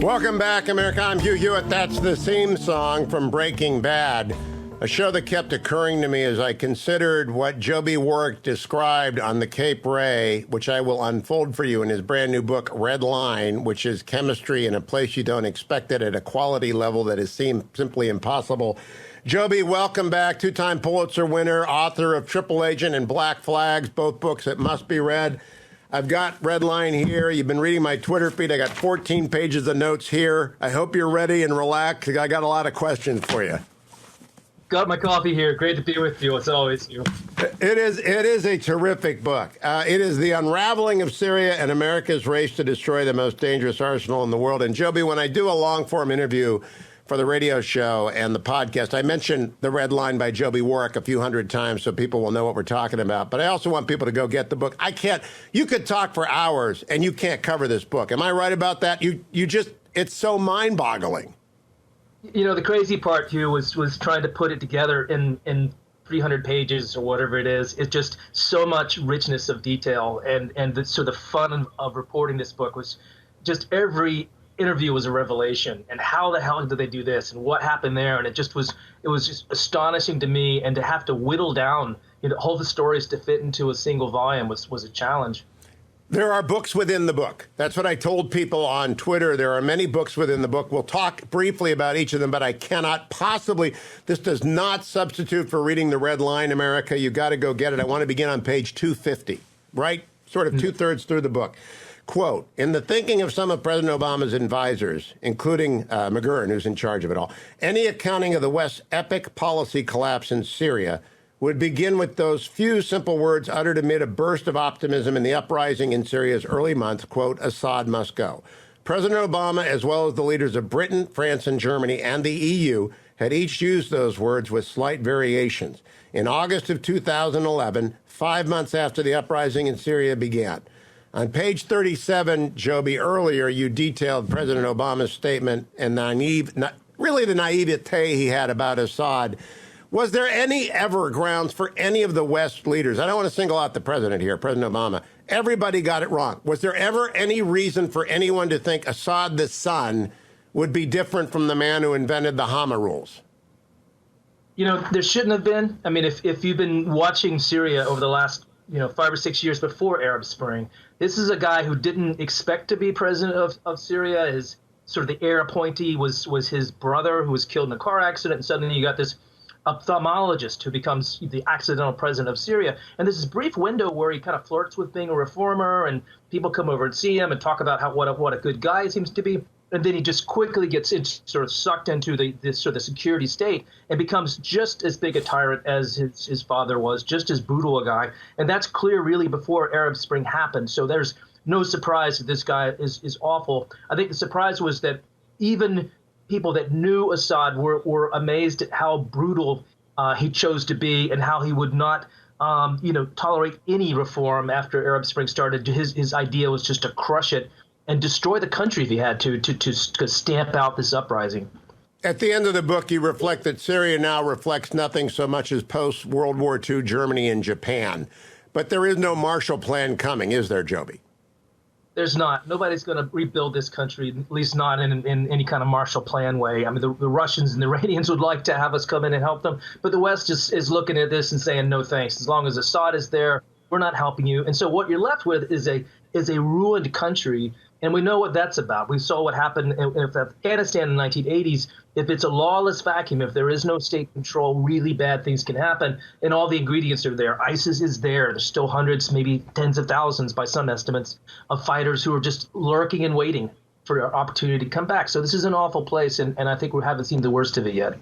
Welcome back, America. I'm Hugh Hewitt. That's the theme song from Breaking Bad, a show that kept occurring to me as I considered what Joby Warrick described on the Cape Ray, which I will unfold for you in his brand new book, Red Line, which is chemistry in a place you don't expect it at a quality level that has seemed simply impossible. Joby, welcome back. Two-time Pulitzer winner, author of Triple Agent and Black Flags, both books that must be read. I've got Red Line here. You've been reading my Twitter feed. I got 14 pages of notes here. I hope you're ready and relaxed. I got a lot of questions for you. Got my coffee here. Great to be with you, as always, Hugh. It is a terrific book. It is the unraveling of Syria and America's race to destroy the most dangerous arsenal in the world. And Joby, when I do a long-form interview for the radio show and the podcast, I mention The Red Line by Joby Warrick a few hundred times so people will know what we're talking about. But I also want people to go get the book. You could talk for hours and you can't cover this book. Am I right about that? It's so mind-boggling. You know, the crazy part, Hugh, was trying to put it together in 300 pages or whatever it is. It's just so much richness of detail. And the fun of reporting this book was just every interview was a revelation. And how the hell did they do this? And what happened there? And it was just astonishing to me. And to have to whittle down, all the stories to fit into a single volume was a challenge. There are books within the book. That's what I told people on Twitter. There are many books within the book. We'll talk briefly about each of them, but I cannot possibly. This does not substitute for reading The Red Line, America. You got to go get it. I want to begin on page 250, right? Sort of two-thirds through the book. Quote, in the thinking of some of President Obama's advisors, including McGurn, who's in charge of it all, any accounting of the West's epic policy collapse in Syria would begin with those few simple words uttered amid a burst of optimism in the uprising in Syria's early months, quote, Assad must go. President Obama, as well as the leaders of Britain, France, and Germany, and the EU, had each used those words with slight variations. In August of 2011, 5 months after the uprising in Syria began. On page 37, Joby, earlier you detailed President Obama's statement and the naivete he had about Assad. Was there any ever grounds for any of the West leaders? I don't want to single out the president here, President Obama. Everybody got it wrong. Was there ever any reason for anyone to think Assad the son would be different from the man who invented the Hama rules? There shouldn't have been. I mean, if you've been watching Syria over the last 5 or 6 years before Arab Spring, this is a guy who didn't expect to be president of Syria. His sort of the heir appointee was his brother, who was killed in a car accident, and suddenly you got this ophthalmologist who becomes the accidental president of Syria. And there's this brief window where he kind of flirts with being a reformer, and people come over and see him and talk about what a good guy he seems to be. And then he just quickly gets sort of sucked into this sort of security state and becomes just as big a tyrant as his father was, just as brutal a guy. And that's clear really before Arab Spring happened. So there's no surprise that this guy is awful. I think the surprise was that even people that knew Assad were amazed at how brutal he chose to be and how he would not tolerate any reform after Arab Spring started. His idea was just to crush it and destroy the country if he had to stamp out this uprising. At the end of the book, you reflect that Syria now reflects nothing so much as post-World War II Germany and Japan. But there is no Marshall Plan coming, is there, Joby? There's not. Nobody's going to rebuild this country, at least not in any kind of Marshall Plan way. I mean, the Russians and the Iranians would like to have us come in and help them, but the West just is looking at this and saying, no thanks. As long as Assad is there, we're not helping you. And so what you're left with is a ruined country. And we know what that's about. We saw what happened in Afghanistan in the 1980s. If it's a lawless vacuum, if there is no state control, really bad things can happen. And all the ingredients are there. ISIS is there. There's still hundreds, maybe tens of thousands by some estimates, of fighters who are just lurking and waiting for an opportunity to come back. So this is an awful place, and I think we haven't seen the worst of it yet.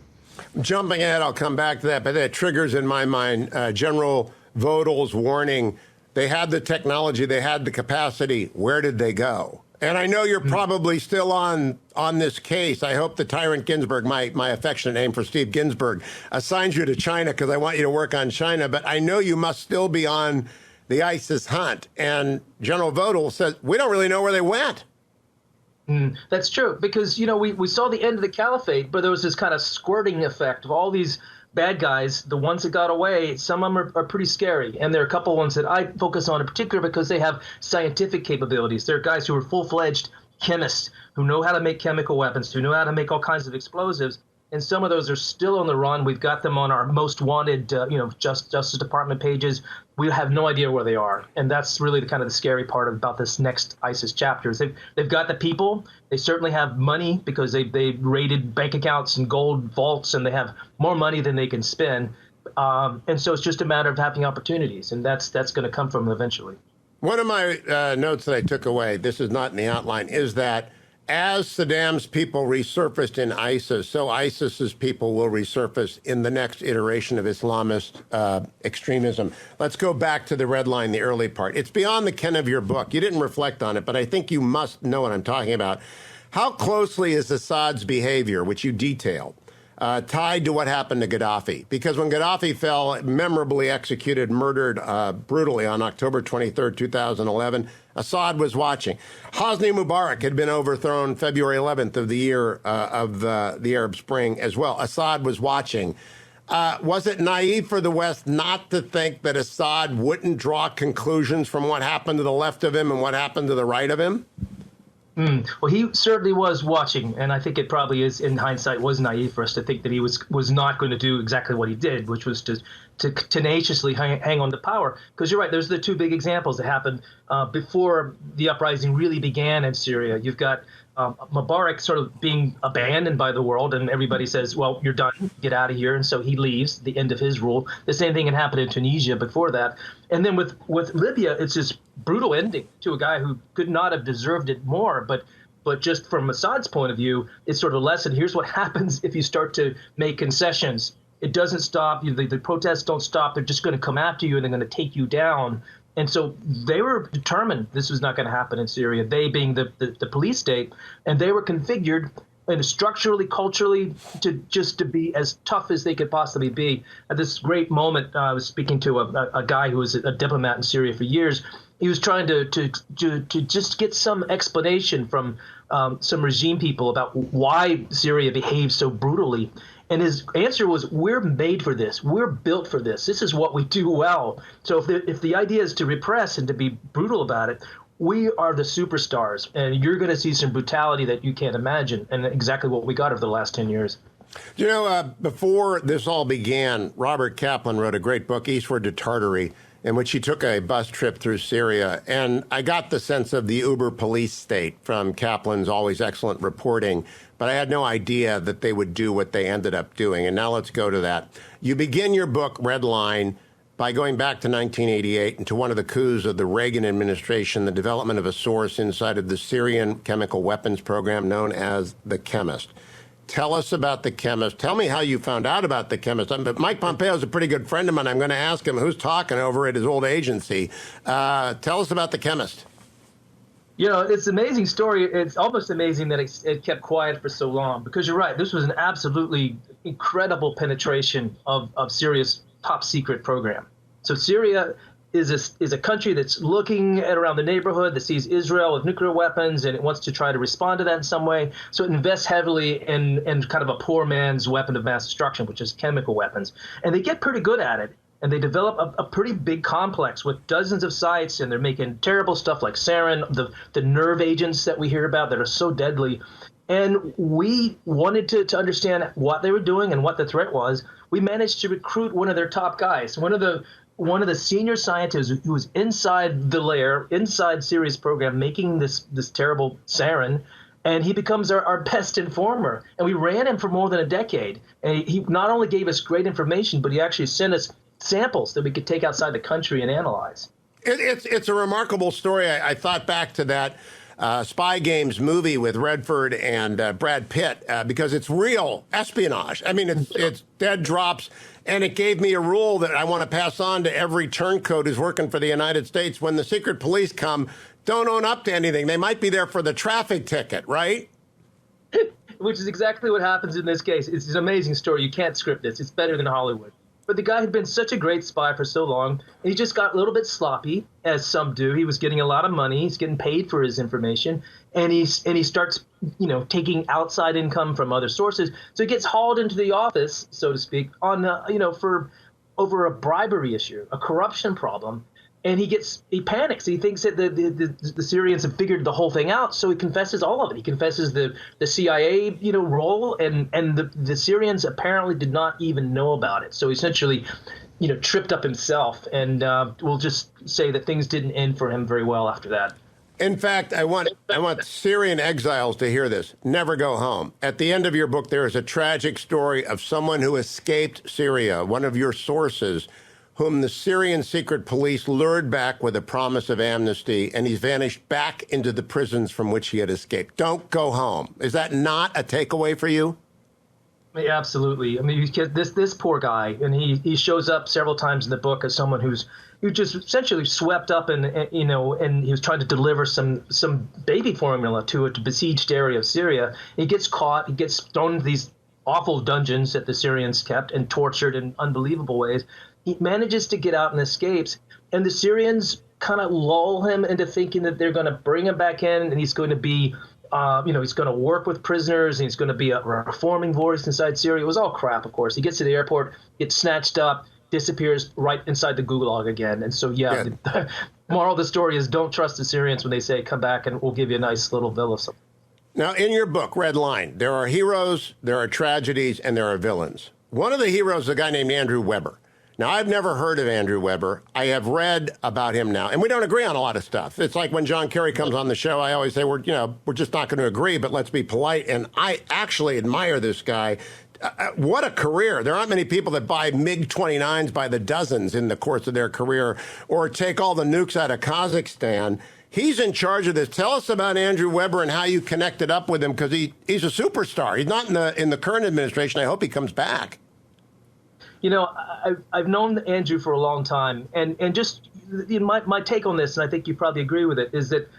Jumping ahead, I'll come back to that, but that triggers in my mind General Vodel's warning. They had the technology, they had the capacity. Where did they go? And I know you're probably still on this case. I hope the Tyrant Ginsburg, my affectionate name for Steve Ginsburg, assigns you to China because I want you to work on China. But I know you must still be on the ISIS hunt. And General Vodel says, we don't really know where they went. That's true, because, we saw the end of the caliphate, but there was this kind of squirting effect of all these bad guys. The ones that got away, some of them are pretty scary. And there are a couple ones that I focus on in particular because they have scientific capabilities. They're guys who are full-fledged chemists who know how to make chemical weapons, who know how to make all kinds of explosives. And some of those are still on the run. We've got them on our most wanted, Justice Department pages. We have no idea where they are. And that's really the kind of the scary part about this next ISIS chapter. Is they've got the people. They certainly have money because they raided bank accounts and gold vaults, and they have more money than they can spend. And so it's just a matter of having opportunities, and that's going to come from them eventually. One of my notes that I took away, this is not in the outline, is that as Saddam's people resurfaced in ISIS, so ISIS's people will resurface in the next iteration of Islamist extremism. Let's go back to the red line, the early part. It's beyond the ken of your book. You didn't reflect on it, but I think you must know what I'm talking about. How closely is Assad's behavior, which you detailed, tied to what happened to Gaddafi? Because when Gaddafi fell, memorably executed, murdered brutally on October 23rd, 2011, Assad was watching. Hosni Mubarak had been overthrown February 11th of the year of the Arab Spring as well. Assad was watching. Was it naive for the West not to think that Assad wouldn't draw conclusions from what happened to the left of him and what happened to the right of him? Well, he certainly was watching, and I think it probably is, in hindsight, was naive for us to think that he was not going to do exactly what he did, which was to tenaciously hang on to power. Because you're right, those are the two big examples that happened before the uprising really began in Syria. You've got Mubarak sort of being abandoned by the world, and everybody says, well, you're done, get out of here. And so he leaves, the end of his rule. The same thing had happened in Tunisia before that. And then with Libya, it's this brutal ending to a guy who could not have deserved it more. But just from Assad's point of view, it's sort of a lesson. Here's what happens if you start to make concessions. It doesn't stop. The protests don't stop. They're just going to come after you, and they're going to take you down. And so they were determined this was not going to happen in Syria, they being the police state, and they were configured structurally, culturally, to be as tough as they could possibly be. At this great moment, I was speaking to a guy who was a diplomat in Syria for years. He was trying to just get some explanation from some regime people about why Syria behaves so brutally. And his answer was, we're made for this. We're built for this. This is what we do well. So if the idea is to repress and to be brutal about it, we are the superstars. And you're going to see some brutality that you can't imagine, and exactly what we got over the last 10 years. You know, before this all began, Robert Kaplan wrote a great book, Eastward to Tartary, in which he took a bus trip through Syria. And I got the sense of the uber police state from Kaplan's always excellent reporting, but I had no idea that they would do what they ended up doing. And now let's go to that. You begin your book, Red Line, by going back to 1988 and to one of the coups of the Reagan administration, the development of a source inside of the Syrian chemical weapons program known as the Chemist. Tell us about the Chemist. Tell me how you found out about the Chemist. But Mike Pompeo is a pretty good friend of mine. I'm going to ask him who's talking over at his old agency. Tell us about the Chemist. You know, it's an amazing story. It's almost amazing that it kept quiet for so long, because you're right. This was an absolutely incredible penetration of Syria's top secret program. So Syria is a country that's looking at around the neighborhood, that sees Israel with nuclear weapons, and it wants to try to respond to that in some way. So it invests heavily in kind of a poor man's weapon of mass destruction, which is chemical weapons. And they get pretty good at it. And they develop a pretty big complex with dozens of sites, and they're making terrible stuff like sarin, the nerve agents that we hear about that are so deadly. And we wanted to understand what they were doing and what the threat was. We managed to recruit one of their top guys, one of the senior scientists who was inside the lair, inside Syria's program, making this terrible sarin. And he becomes our best informer. And we ran him for more than a decade. And he not only gave us great information, but he actually sent us samples that we could take outside the country and analyze. It's a remarkable story. I thought back to that Spy Games movie with Redford and Brad Pitt because it's real espionage. I mean, it's dead drops. And it gave me a rule that I want to pass on to every turncoat who's working for the United States. When the secret police come, don't own up to anything. They might be there for the traffic ticket, right? Which is exactly what happens in this case. It's an amazing story. You can't script this. It's better than Hollywood. But the guy had been such a great spy for so long, and he just got a little bit sloppy, as some do. He was getting a lot of money. He's getting paid for his information, and he starts, taking outside income from other sources. So he gets hauled into the office, so to speak, on, for over a bribery issue, a corruption problem. And he panics. He thinks that the Syrians have figured the whole thing out, so he confesses all of it. He confesses the CIA, role, and the Syrians apparently did not even know about it. So essentially, tripped up himself, and we'll just say that things didn't end for him very well after that. In fact, I want Syrian exiles to hear this. Never go home. At the end of your book, there is a tragic story of someone who escaped Syria, one of your sources, whom the Syrian secret police lured back with a promise of amnesty, and he's vanished back into the prisons from which he had escaped. Don't go home. Is that not a takeaway for you? Yeah, absolutely. I mean, this poor guy, and he shows up several times in the book as someone who just essentially swept up and he was trying to deliver some baby formula to a besieged area of Syria. He gets caught. He gets thrown into these awful dungeons that the Syrians kept and tortured in unbelievable ways. He manages to get out and escapes, and the Syrians kind of lull him into thinking that they're going to bring him back in, and he's going to be, he's going to work with prisoners, and he's going to be a reforming voice inside Syria. It was all crap, of course. He gets to the airport, gets snatched up, disappears right inside the gulag again. And so, the moral of the story is don't trust the Syrians when they say, come back and we'll give you a nice little villa. Now, in your book, Red Line, there are heroes, there are tragedies, and there are villains. One of the heroes is a guy named Andrew Weber. Now, I've never heard of Andrew Weber. I have read about him now, and we don't agree on a lot of stuff. It's like when John Kerry comes on the show, I always say, we're just not going to agree, but let's be polite. And I actually admire this guy. What a career. There aren't many people that buy MiG-29s by the dozens in the course of their career or take all the nukes out of Kazakhstan. He's in charge of this. Tell us about Andrew Weber and how you connected up with him, because he's a superstar. He's not in the current administration. I hope he comes back. I've known Andrew for a long time, and just my take on this, and I think you probably agree with it, is that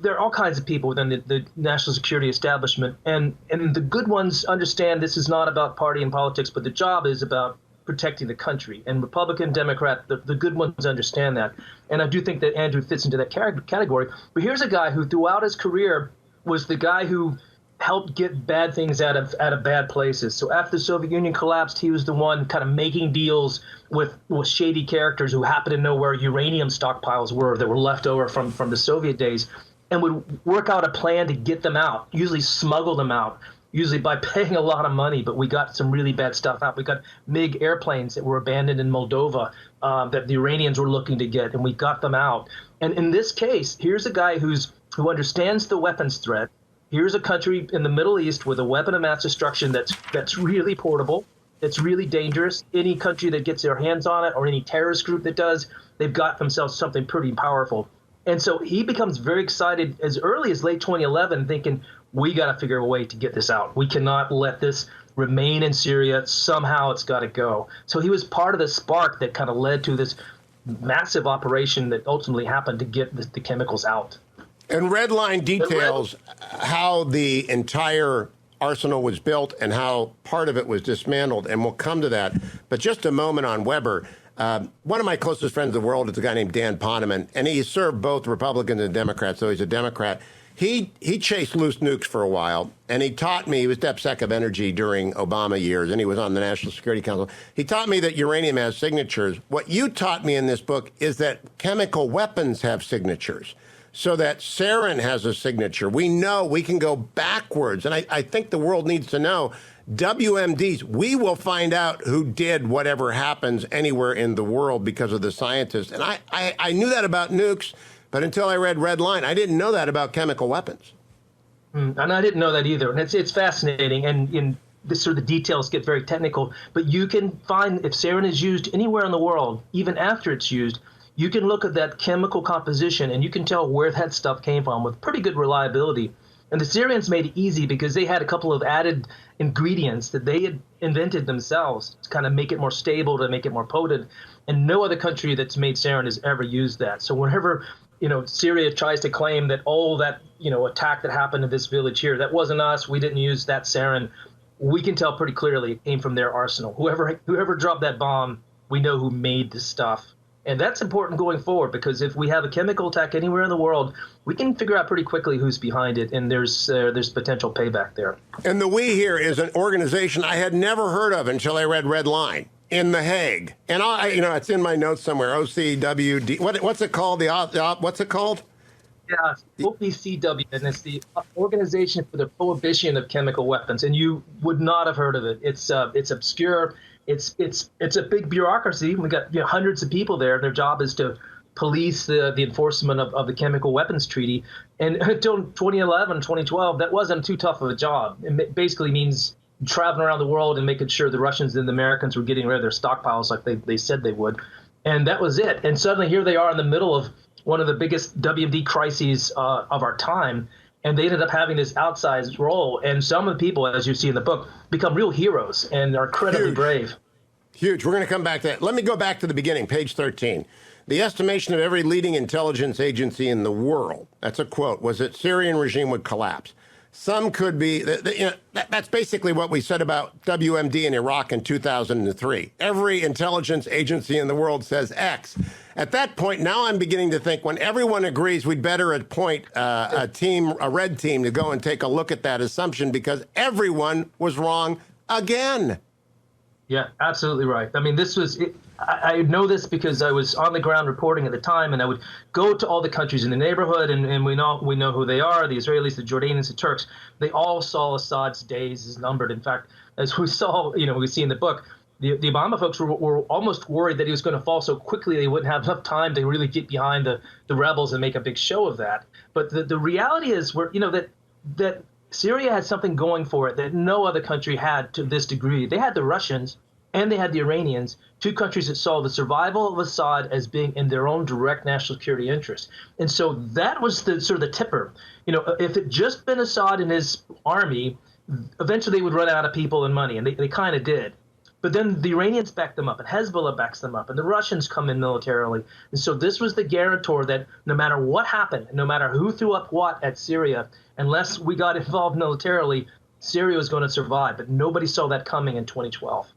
there are all kinds of people within the national security establishment, and the good ones understand this is not about party and politics, but the job is about protecting the country. And Republican, Democrat, the good ones understand that. And I do think that Andrew fits into that category. But here's a guy who throughout his career was the guy who helped get bad things out of bad places. So after the Soviet Union collapsed, he was the one kind of making deals with shady characters who happened to know where uranium stockpiles were that were left over from the Soviet days, and would work out a plan to get them out, usually smuggle them out, usually by paying a lot of money. But we got some really bad stuff out. We got MiG airplanes that were abandoned in Moldova that the Iranians were looking to get, and we got them out. And in this case, here's a guy who understands the weapons threat. Here's a country in the Middle East with a weapon of mass destruction that's really portable, that's really dangerous. Any country that gets their hands on it, or any terrorist group that does, they've got themselves something pretty powerful. And so he becomes very excited as early as late 2011, thinking, we got to figure a way to get this out. We cannot let this remain in Syria. Somehow it's got to go. So he was part of the spark that kind of led to this massive operation that ultimately happened to get the chemicals out. And Red Line details how the entire arsenal was built and how part of it was dismantled, and we'll come to that. But just a moment on Weber. One of my closest friends in the world is a guy named Dan Poneman, and he served both Republicans and Democrats, so he's a Democrat. He chased loose nukes for a while, and he taught me, he was DepSec of Energy during Obama years, and he was on the National Security Council. He taught me that uranium has signatures. What you taught me in this book is that chemical weapons have signatures, so that sarin has a signature. We know we can go backwards, and I think the world needs to know, WMDs, we will find out who did whatever happens anywhere in the world because of the scientists. And I knew that about nukes, but until I read Red Line, I didn't know that about chemical weapons. And I didn't know that either. And it's fascinating. And in this sort of the details get very technical. But you can find if sarin is used anywhere in the world, even after it's used, you can look at that chemical composition and you can tell where that stuff came from with pretty good reliability. And the Syrians made it easy because they had a couple of added ingredients that they had invented themselves to kind of make it more stable, to make it more potent. And no other country that's made sarin has ever used that. So whenever Syria tries to claim that, that attack that happened in this village here, that wasn't us, we didn't use that sarin, we can tell pretty clearly it came from their arsenal. Whoever dropped that bomb, we know who made this stuff. And that's important going forward, because if we have a chemical attack anywhere in the world, we can figure out pretty quickly who's behind it, and there's potential payback there. And the We here is an organization I had never heard of until I read Red Line. in The Hague. And it's in my notes somewhere. OCWD. What's it called? What's it called? Yeah, OPCW, and it's the Organization for the Prohibition of Chemical Weapons. And you would not have heard of it. It's obscure. It's a big bureaucracy. We got hundreds of people there. Their job is to police the enforcement of the Chemical Weapons Treaty. And until 2011, 2012, that wasn't too tough of a job. It basically means traveling around the world and making sure the Russians and the Americans were getting rid of their stockpiles like they said they would. And that was it. And suddenly here they are in the middle of one of the biggest WMD crises of our time. And they ended up having this outsized role. And some of the people, as you see in the book, become real heroes and are incredibly brave. Huge. We're going to come back to that. Let me go back to the beginning, page 13. The estimation of every leading intelligence agency in the world, that's a quote, was that Syrian regime would collapse. Some could be, that's basically what we said about WMD in Iraq in 2003. Every intelligence agency in the world says X. At that point, now I'm beginning to think when everyone agrees, we'd better appoint a red team to go and take a look at that assumption because everyone was wrong again. Yeah, absolutely right. I mean, this was, I know this because I was on the ground reporting at the time, and I would go to all the countries in the neighborhood, and we know who they are, the Israelis, the Jordanians, the Turks. They all saw Assad's days as numbered. In fact, as we saw, we see in the book, the Obama folks were almost worried that he was going to fall so quickly they wouldn't have enough time to really get behind the rebels and make a big show of that. But the reality is that Syria had something going for it that no other country had to this degree. They had the Russians and they had the Iranians, two countries that saw the survival of Assad as being in their own direct national security interest. And so that was the sort of the tipper. If it just been Assad and his army, eventually they would run out of people and money, and they kind of did. But then the Iranians back them up, and Hezbollah backs them up, and the Russians come in militarily. And so this was the guarantor that no matter what happened, no matter who threw up what at Syria, unless we got involved militarily, Syria was going to survive. But nobody saw that coming in 2012.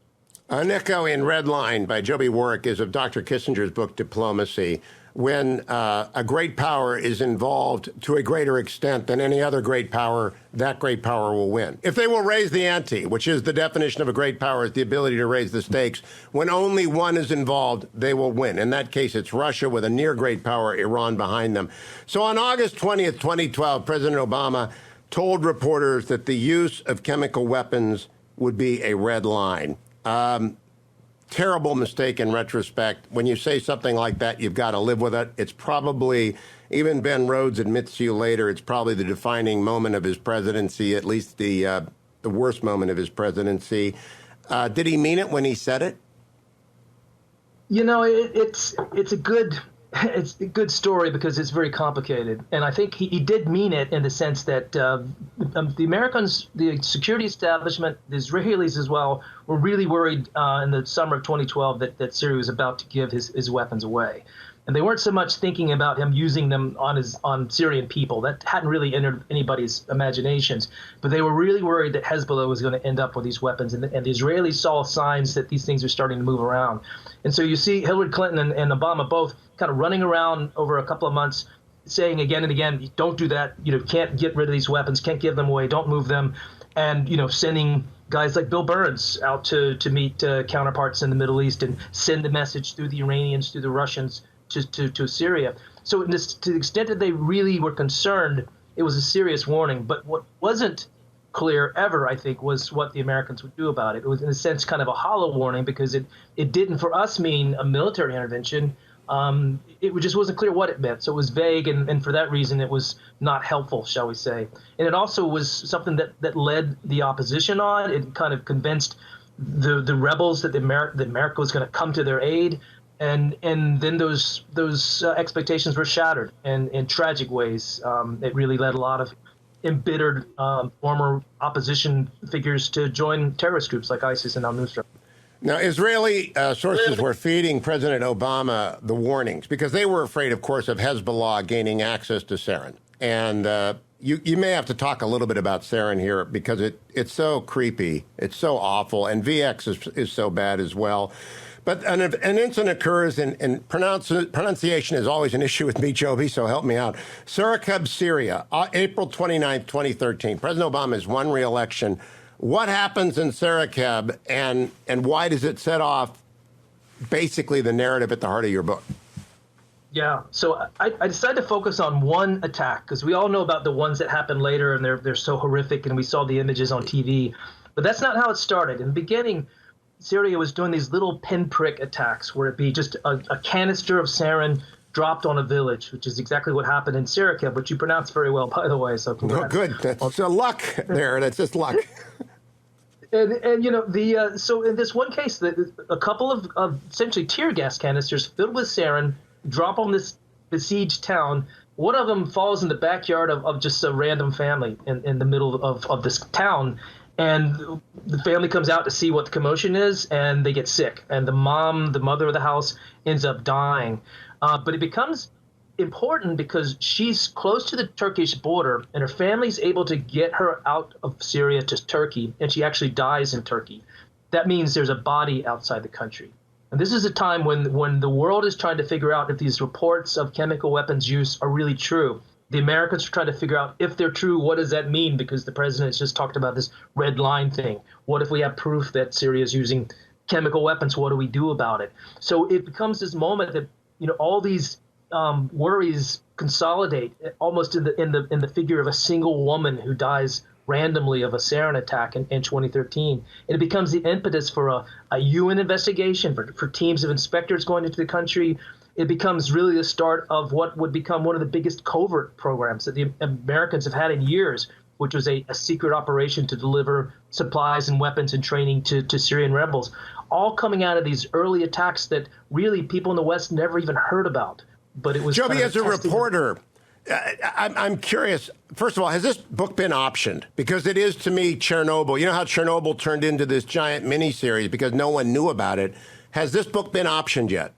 An echo in Red Line by Joby Warrick is of Dr. Kissinger's book, Diplomacy. When a great power is involved to a greater extent than any other great power, that great power will win. If they will raise the ante, which is the definition of a great power, is the ability to raise the stakes, when only one is involved, they will win. In that case, it's Russia with a near great power, Iran behind them. So on August 20th, 2012, President Obama told reporters that the use of chemical weapons would be a red line. Terrible mistake in retrospect. When you say something like that, you've got to live with it. It's probably, even Ben Rhodes admits to you later, it's probably the defining moment of his presidency, at least the worst moment of his presidency. Did he mean it when he said it? It's a good story because it's very complicated. And I think he did mean it in the sense that the Americans, the security establishment, the Israelis as well, were really worried in the summer of 2012 that Syria was about to give his weapons away. And they weren't so much thinking about him using them on Syrian people. That hadn't really entered anybody's imaginations. But they were really worried that Hezbollah was going to end up with these weapons. And the Israelis saw signs that these things were starting to move around. And so you see Hillary Clinton and Obama both kind of running around over a couple of months saying again and again, don't do that. Can't get rid of these weapons, can't give them away, don't move them. And, sending guys like Bill Burns out to meet counterparts in the Middle East and send the message through the Iranians, through the Russians, to Syria. So to the extent that they really were concerned, it was a serious warning. But what wasn't clear ever, I think, was what the Americans would do about it. It was, in a sense, kind of a hollow warning because it didn't, for us, mean a military intervention. It just wasn't clear what it meant. So it was vague, and for that reason, it was not helpful, shall we say. And it also was something that led the opposition on. It kind of convinced the rebels that America was going to come to their aid. And then those expectations were shattered in tragic ways. It really led a lot of embittered former opposition figures to join terrorist groups like ISIS and al-Nusra. Now, Israeli sources were feeding President Obama the warnings because they were afraid, of course, of Hezbollah gaining access to sarin. And you may have to talk a little bit about sarin here because it's so creepy, it's so awful, and VX is so bad as well. But an incident occurs, and pronunciation is always an issue with me, Joby, so help me out. Surakab, Syria, April 29th, 2013. President Obama's won re-election What happens in Sarakeb, and why does it set off basically the narrative at the heart of your book? Yeah, so I decided to focus on one attack because we all know about the ones that happened later, and they're so horrific, and we saw the images on TV. But that's not how it started. In the beginning, Syria was doing these little pinprick attacks where it'd be just a canister of sarin dropped on a village, which is exactly what happened in Sarakeb, which you pronounced very well, by the way. So oh, good. That's luck there. That's just luck. And you know, so in this one case, a couple of essentially tear gas canisters filled with sarin drop on this besieged town. One of them falls in the backyard of just a random family in the middle of this town. And the family comes out to see what the commotion is, and they get sick. And the mother of the house, ends up dying. But it becomes important because she's close to the Turkish border, and her family's able to get her out of Syria to Turkey, and she actually dies in Turkey. That means there's a body outside the country. And this is a time when the world is trying to figure out if these reports of chemical weapons use are really true. The Americans are trying to figure out if they're true, what does that mean? Because the president has just talked about this red line thing. What if we have proof that Syria is using chemical weapons? What do we do about it? So it becomes this moment that, you know, all these worries consolidate almost in the figure of a single woman who dies randomly of a sarin attack in 2013. And it becomes the impetus for a UN investigation, for teams of inspectors going into the country. It becomes really the start of what would become one of the biggest covert programs that the Americans have had in years, which was a secret operation to deliver supplies and weapons and training to Syrian rebels, all coming out of these early attacks that really people in the West never even heard about. But it was Joby, kind of as a reporter, I'm curious. First of all, has this book been optioned? Because it is, to me, Chernobyl. You know how Chernobyl turned into this giant miniseries because no one knew about it. Has this book been optioned yet?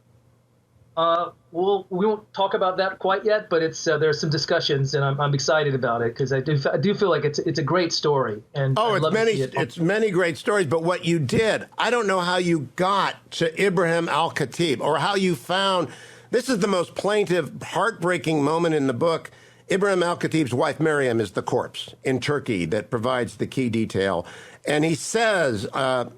Well, we won't talk about that quite yet, but it's there's some discussions, and I'm excited about it because I do feel like it's a great story. And it's many great stories. But what you did, I don't know how you got to Ibrahim al-Khatib or how you found. This is the most plaintive, heartbreaking moment in the book. Ibrahim al-Khatib's wife, Miriam, is the corpse in Turkey that provides the key detail. And he says,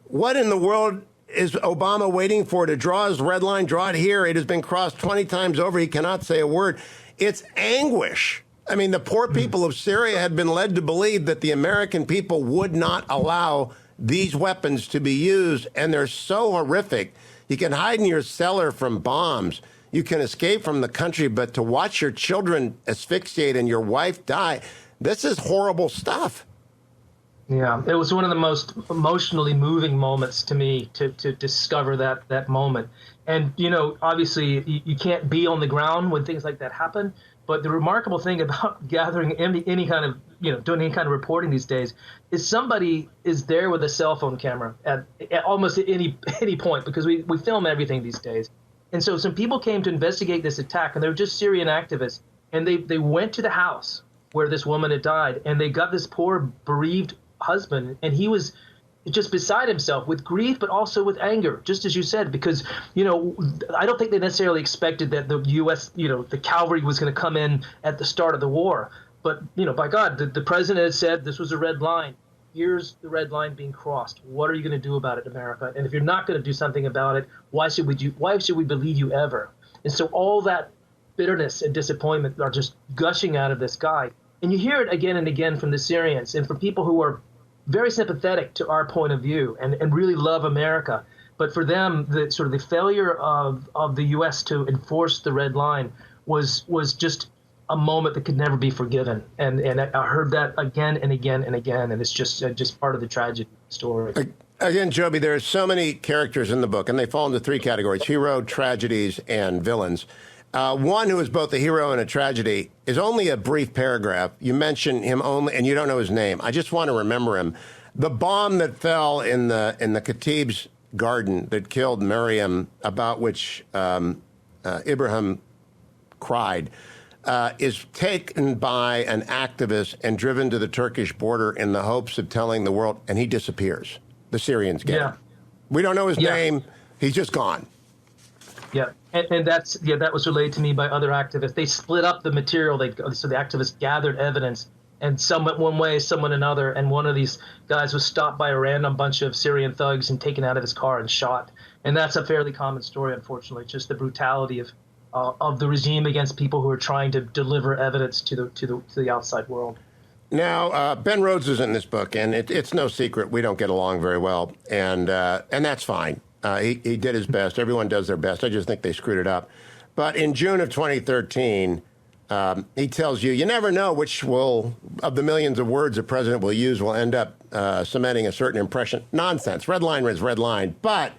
what in the world is Obama waiting for to draw his red line? Draw it here. It has been crossed 20 times over. He cannot say a word. It's anguish. I mean, the poor people of Syria had been led to believe that the American people would not allow these weapons to be used, and they're so horrific. You can hide in your cellar from bombs. You can escape from the country, but to watch your children asphyxiate and your wife die, this is horrible stuff. Yeah, it was one of the most emotionally moving moments to me to discover that moment. And, you know, obviously you can't be on the ground when things like that happen. But the remarkable thing about gathering any kind of, you know, doing any kind of reporting these days is somebody is there with a cell phone camera at almost any point, because we film everything these days. And so some people came to investigate this attack, and they were just Syrian activists. And they went to the house where this woman had died, and they got this poor bereaved husband, and he was just beside himself with grief, but also with anger, just as you said, because, you know, I don't think they necessarily expected that the U.S., you know, the cavalry was going to come in at the start of the war. But, you know, by God, the president had said this was a red line. Here's the red line being crossed. What are you going to do about it, America? And if you're not going to do something about it, why should we believe you ever? And so all that bitterness and disappointment are just gushing out of this guy. And you hear it again and again from the Syrians and from people who are very sympathetic to our point of view and really love America. But for them, the sort of the failure of the U.S. to enforce the red line was just a moment that could never be forgiven. And I heard that again and again and again, and it's just part of the tragedy story. Again, Joby, there are so many characters in the book, and they fall into three categories: hero, tragedies, and villains. One who is both a hero and a tragedy is only a brief paragraph. You mention him only, and you don't know his name. I just want to remember him. The bomb that fell in the Khatib's garden that killed Miriam, about which Ibrahim cried, is taken by an activist and driven to the Turkish border in the hopes of telling the world, and he disappears. The Syrians get him. We don't know his name. He's just gone. Yeah, and that was relayed to me by other activists. They split up the material. So the activists gathered evidence And some went one way, some went another. And one of these guys was stopped by a random bunch of Syrian thugs and taken out of his car and shot. And that's a fairly common story, unfortunately, just the brutality of the regime against people who are trying to deliver evidence to the outside world. Now, Ben Rhodes is in this book, and it's no secret we don't get along very well, and that's fine. He did his best. Everyone does their best. I just think they screwed it up. But in June of 2013, he tells you, you never know which of the millions of words the president will use will end up cementing a certain impression. Nonsense. Red line is red line. But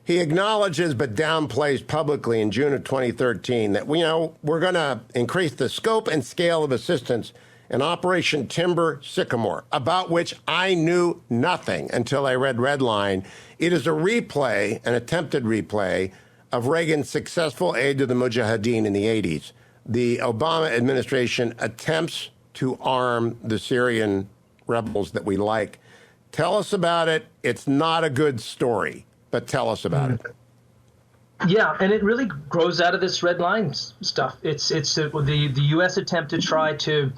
he acknowledges but downplays publicly in June of 2013 that, we're going to increase the scope and scale of assistance in Operation Timber Sycamore, about which I knew nothing until I read Redline. It is a replay, an attempted replay, of Reagan's successful aid to the Mujahideen in the 80s. The Obama administration attempts to arm the Syrian rebels that we like. Tell us about it. It's not a good story, but tell us about it. Yeah, and it really grows out of this red line stuff. It's the U.S. attempt to try to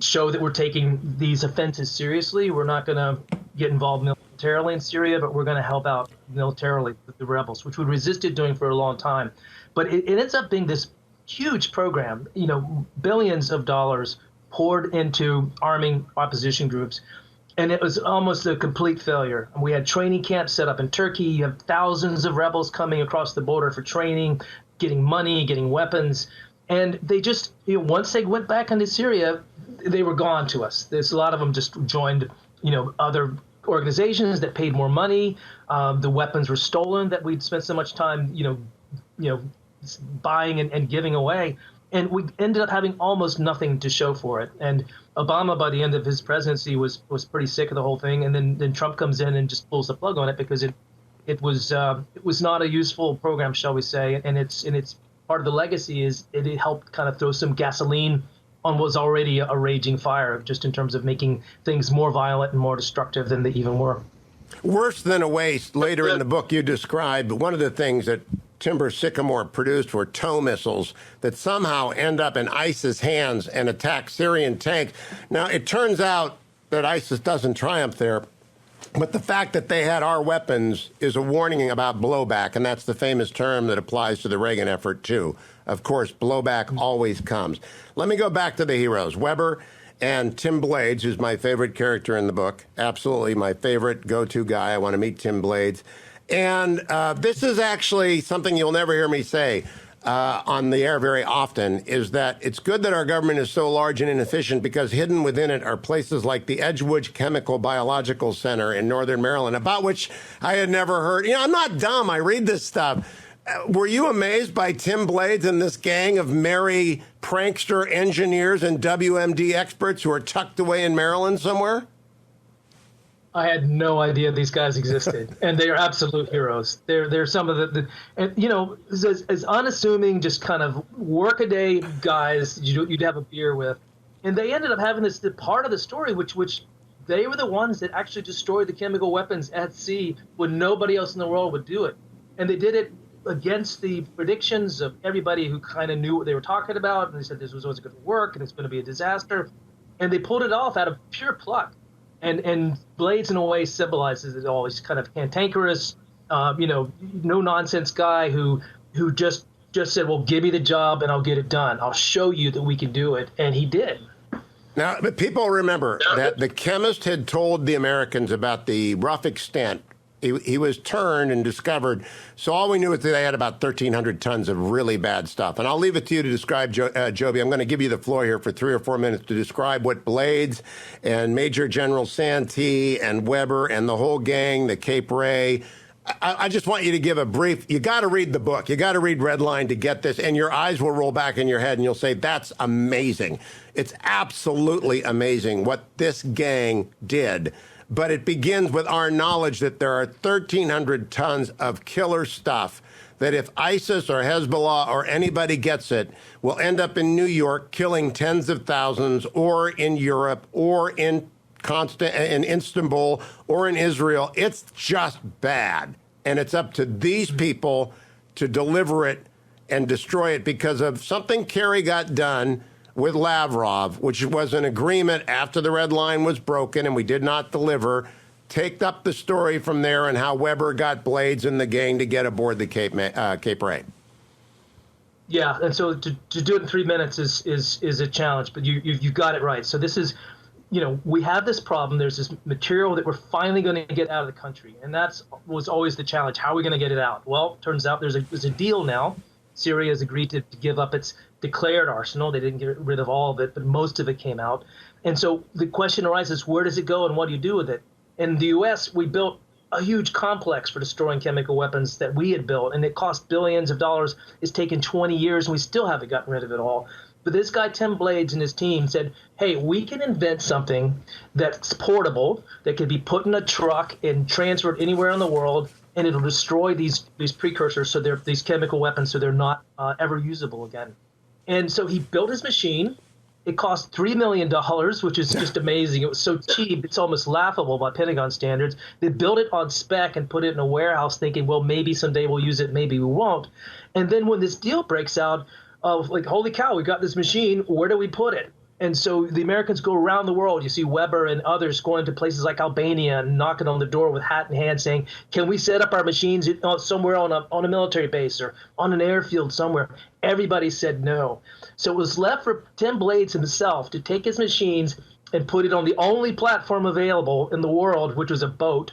show that we're taking these offenses seriously. We're not going to get involved militarily in Syria, but we're going to help out militarily with the rebels, which we resisted doing for a long time. But it ends up being this huge program, billions of dollars poured into arming opposition groups. And it was almost a complete failure. We had training camps set up in Turkey. You have thousands of rebels coming across the border for training, getting money, getting weapons. And they just, once they went back into Syria, they were gone to us. There's a lot of them just joined, other organizations that paid more money. The weapons were stolen that we'd spent so much time, buying and giving away. And we ended up having almost nothing to show for it. And Obama, by the end of his presidency, was pretty sick of the whole thing. And then Trump comes in and just pulls the plug on it because it was not a useful program, shall we say. And it's part of the legacy is it helped kind of throw some gasoline on what was already a raging fire, just in terms of making things more violent and more destructive than they even were. Worse than a waste. Later in the book, you described one of the things that Timber Sycamore produced were tow missiles that somehow end up in ISIS hands and attack Syrian tanks. Now, it turns out that ISIS doesn't triumph there, but the fact that they had our weapons is a warning about blowback, and that's the famous term that applies to the Reagan effort, too. Of course, blowback always comes. Let me go back to the heroes. Weber and Tim Blades, who's my favorite character in the book, absolutely my favorite go-to guy. I want to meet Tim Blades. And this is actually something you'll never hear me say on the air very often, is that it's good that our government is so large and inefficient because hidden within it are places like the Edgewood Chemical Biological Center in northern Maryland, about which I had never heard. I'm not dumb. I read this stuff. Were you amazed by Tim Blades and this gang of merry prankster engineers and WMD experts who are tucked away in Maryland somewhere? I had no idea these guys existed, and they are absolute heroes. They're some of the as unassuming, just kind of workaday guys you'd have a beer with, and they ended up having the part of the story which they were the ones that actually destroyed the chemical weapons at sea when nobody else in the world would do it, and they did it against the predictions of everybody who kind of knew what they were talking about, and they said this was always going to work and it's going to be a disaster, and they pulled it off out of pure pluck. And Blades, in a way, symbolizes it all. He's kind of cantankerous, no nonsense guy who just said, well, give me the job and I'll get it done. I'll show you that we can do it. And he did. Now, but people remember that the chemist had told the Americans about the rough extent. He was turned and discovered. So all we knew was that they had about 1,300 tons of really bad stuff. And I'll leave it to you to describe, Joby. I'm going to give you the floor here for 3 or 4 minutes to describe what Blades and Major General Santee and Weber and the whole gang, the Cape Ray. I just want you to give a brief. You got to read the book. You got to read Redline to get this, and your eyes will roll back in your head, and you'll say, that's amazing. It's absolutely amazing what this gang did. But it begins with our knowledge that there are 1,300 tons of killer stuff that if ISIS or Hezbollah or anybody gets it, will end up in New York killing tens of thousands, or in Europe, or in Istanbul, or in Israel. It's just bad. And it's up to these people to deliver it and destroy it because of something Kerry got done with Lavrov, which was an agreement after the red line was broken and we did not deliver. Take up the story from there and how Weber got Blades and the gang to get aboard the Cape Ray. Yeah, and so to do it in 3 minutes is a challenge, but you got it right. So this is, we have this problem. There's this material that we're finally going to get out of the country, and that was always the challenge. How are we going to get it out? Well, turns out there's a deal now. Syria has agreed to give up its declared arsenal. They didn't get rid of all of it, but most of it came out. And so the question arises, where does it go and what do you do with it? In the U.S., we built a huge complex for destroying chemical weapons that we had built, and it cost billions of dollars. It's taken 20 years, and we still haven't gotten rid of it all. But this guy, Tim Blades, and his team said, hey, we can invent something that's portable, that can be put in a truck and transferred anywhere in the world, and it'll destroy these precursors, so they're these chemical weapons, so they're not ever usable again. And so he built his machine. It cost $3 million, which is just amazing. It was so cheap, it's almost laughable by Pentagon standards. They built it on spec and put it in a warehouse thinking, well, maybe someday we'll use it, maybe we won't. And then when this deal breaks out, holy cow, we got this machine, where do we put it? And so the Americans go around the world. You see Weber and others going to places like Albania and knocking on the door with hat in hand saying, can we set up our machines somewhere on a military base or on an airfield somewhere? Everybody said no. So it was left for Tim Blades himself to take his machines and put it on the only platform available in the world, which was a boat.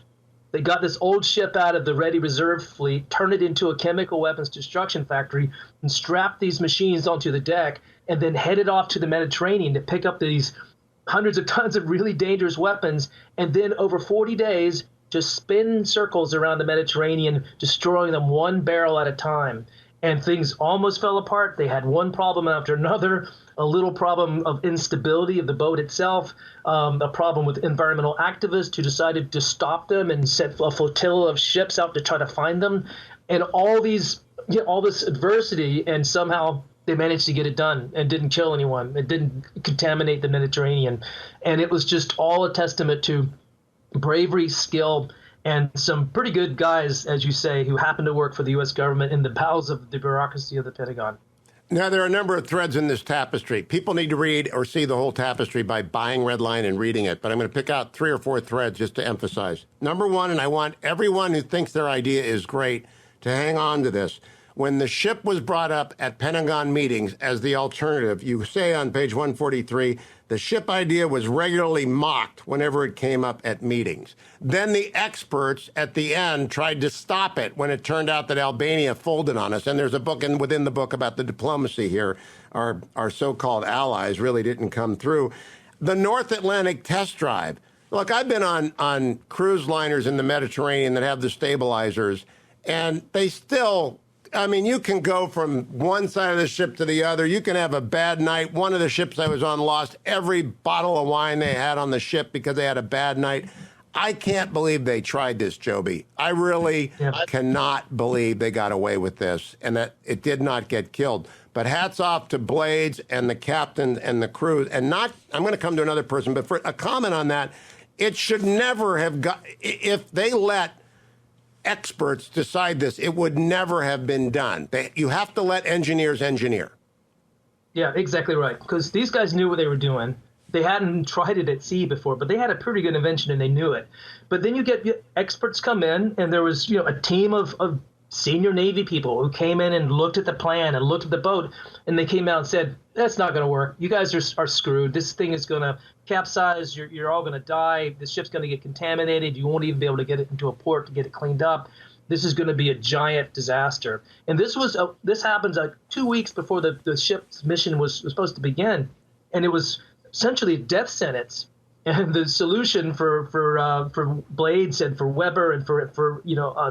They got this old ship out of the Ready Reserve fleet, turned it into a chemical weapons destruction factory, and strapped these machines onto the deck, and then headed off to the Mediterranean to pick up these hundreds of tons of really dangerous weapons, and then over 40 days just spin circles around the Mediterranean, destroying them one barrel at a time. And things almost fell apart. They had one problem after another, a little problem of instability of the boat itself, a problem with environmental activists who decided to stop them and sent a flotilla of ships out to try to find them, and all this adversity, and somehow they managed to get it done and didn't kill anyone. It didn't contaminate the Mediterranean. And it was just all a testament to bravery, skill, and some pretty good guys, as you say, who happen to work for the U.S. government in the bowels of the bureaucracy of the Pentagon. Now, there are a number of threads in this tapestry. People need to read or see the whole tapestry by buying Redline and reading it, but I'm going to pick out 3 or 4 threads just to emphasize. Number one, and I want everyone who thinks their idea is great to hang on to this. When the ship was brought up at Pentagon meetings as the alternative, you say on page 143, the ship idea was regularly mocked whenever it came up at meetings. Then the experts at the end tried to stop it when it turned out that Albania folded on us. And there's a book within the book about the diplomacy here. Our so-called allies really didn't come through. The North Atlantic test drive. Look, I've been on cruise liners in the Mediterranean that have the stabilizers, and they still... I mean, you can go from one side of the ship to the other. You can have a bad night. One of the ships I was on lost every bottle of wine they had on the ship because they had a bad night. I can't believe they tried this, Joby. I really cannot believe they got away with this and that it did not get killed. But hats off to Blades and the captain and the crew. And I'm going to come to another person, but for a comment on that, it should never have got, if they let experts decide this, it would never have been done. You have to let engineers engineer. Yeah, exactly right. Because these guys knew what they were doing. They hadn't tried it at sea before, but they had a pretty good invention and they knew it. But then you get experts come in, and there was a team of senior Navy people who came in and looked at the plan and looked at the boat, and they came out and said, that's not going to work. You guys are screwed. This thing is going to capsize. You're all going to die. The ship's going to get contaminated. You won't even be able to get it into a port to get it cleaned up. This is going to be a giant disaster. And this happens 2 weeks before the ship's mission was supposed to begin, and it was essentially a death sentence. And the solution for Blades and for Weber and for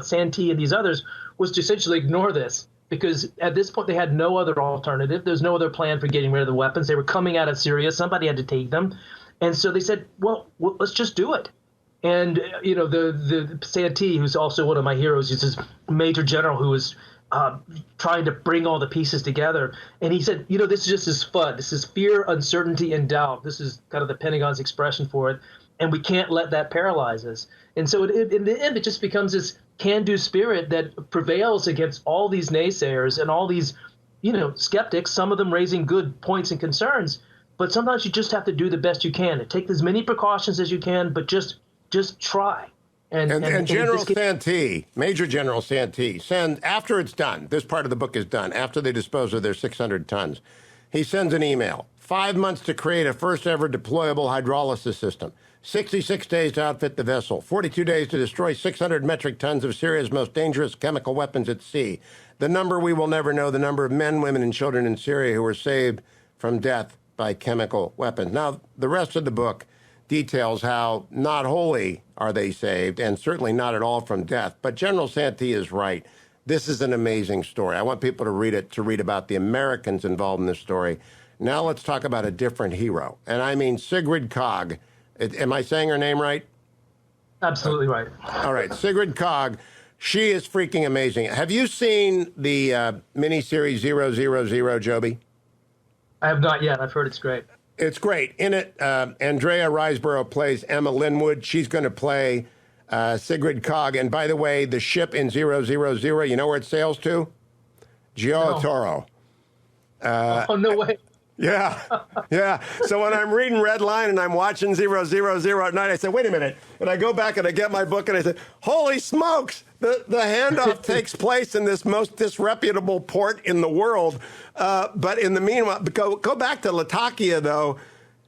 Santee and these others was to essentially ignore this, because at this point they had no other alternative. There's no other plan for getting rid of the weapons. They were coming out of Syria. Somebody had to take them. And so they said, well, let's just do it. And, the Santee, who's also one of my heroes, he's this major general who was trying to bring all the pieces together. And he said, this is just as FUD. This is fear, uncertainty, and doubt. This is kind of the Pentagon's expression for it. And we can't let that paralyze us. And so in the end, it just becomes this can-do spirit that prevails against all these naysayers and all these skeptics, some of them raising good points and concerns. But sometimes you just have to do the best you can and take as many precautions as you can, but just try. And General Santee, Major General Santee, after it's done, this part of the book is done, after they dispose of their 600 tons, he sends an email. 5 months to create a first ever deployable hydrolysis system. 66 days to outfit the vessel. 42 days to destroy 600 metric tons of Syria's most dangerous chemical weapons at sea. The number we will never know, the number of men, women, and children in Syria who were saved from death by chemical weapons. Now, the rest of the book details how not wholly are they saved, and certainly not at all from death. But General Santee is right. This is an amazing story. I want people to read it, to read about the Americans involved in this story. Now let's talk about a different hero. And I mean Sigrid Kaag. Am I saying her name right? Absolutely right. All right, Sigrid Kaag. She is freaking amazing. Have you seen the miniseries 000, Joby? I have not yet. I've heard it's great. It's great. In it, Andrea Riseborough plays Emma Linwood. She's going to play Sigrid Kaag. And by the way, the ship in 000, you know where it sails to? Gioia Tauro. Oh, no way. Yeah, yeah. So when I'm reading Red Line and I'm watching 000 at night, I say, wait a minute. And I go back and I get my book and I say, holy smokes, the handoff takes place in this most disreputable port in the world. But in the meanwhile, go back to Latakia, though.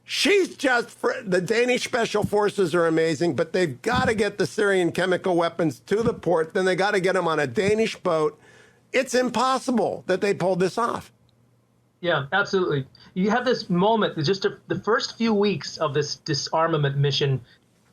She's the Danish special forces are amazing, but they've got to get the Syrian chemical weapons to the port. Then they got to get them on a Danish boat. It's impossible that they pulled this off. Yeah, absolutely. You have this moment, the first few weeks of this disarmament mission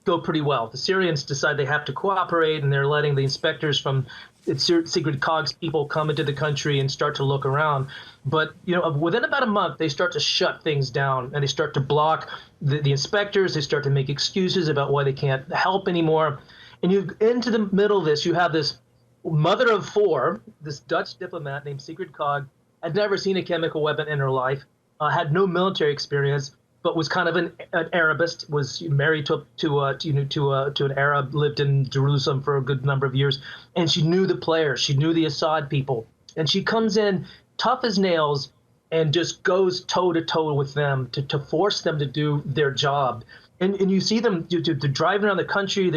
go pretty well. The Syrians decide they have to cooperate, and they're letting the inspectors from Sigrid Kaag's people come into the country and start to look around. But, within about a month, they start to shut things down, and they start to block the inspectors. They start to make excuses about why they can't help anymore. And into the middle of this, you have this mother of four, this Dutch diplomat named Sigrid Kaag, had never seen a chemical weapon in her life, had no military experience, but was kind of an Arabist, was married to an Arab, lived in Jerusalem for a good number of years, and she knew the players, she knew the Assad people, and she comes in tough as nails and just goes toe to toe with them to force them to do their job, and you see them they're driving around the country.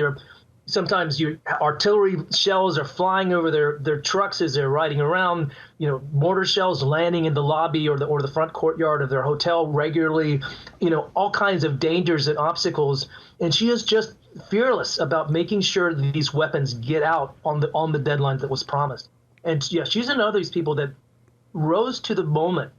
Sometimes artillery shells are flying over their trucks as they're riding around. Mortar shells landing in the lobby or the front courtyard of their hotel regularly. All kinds of dangers and obstacles. And she is just fearless about making sure that these weapons get out on the deadline that was promised. And yeah, she's another of these people that rose to the moment.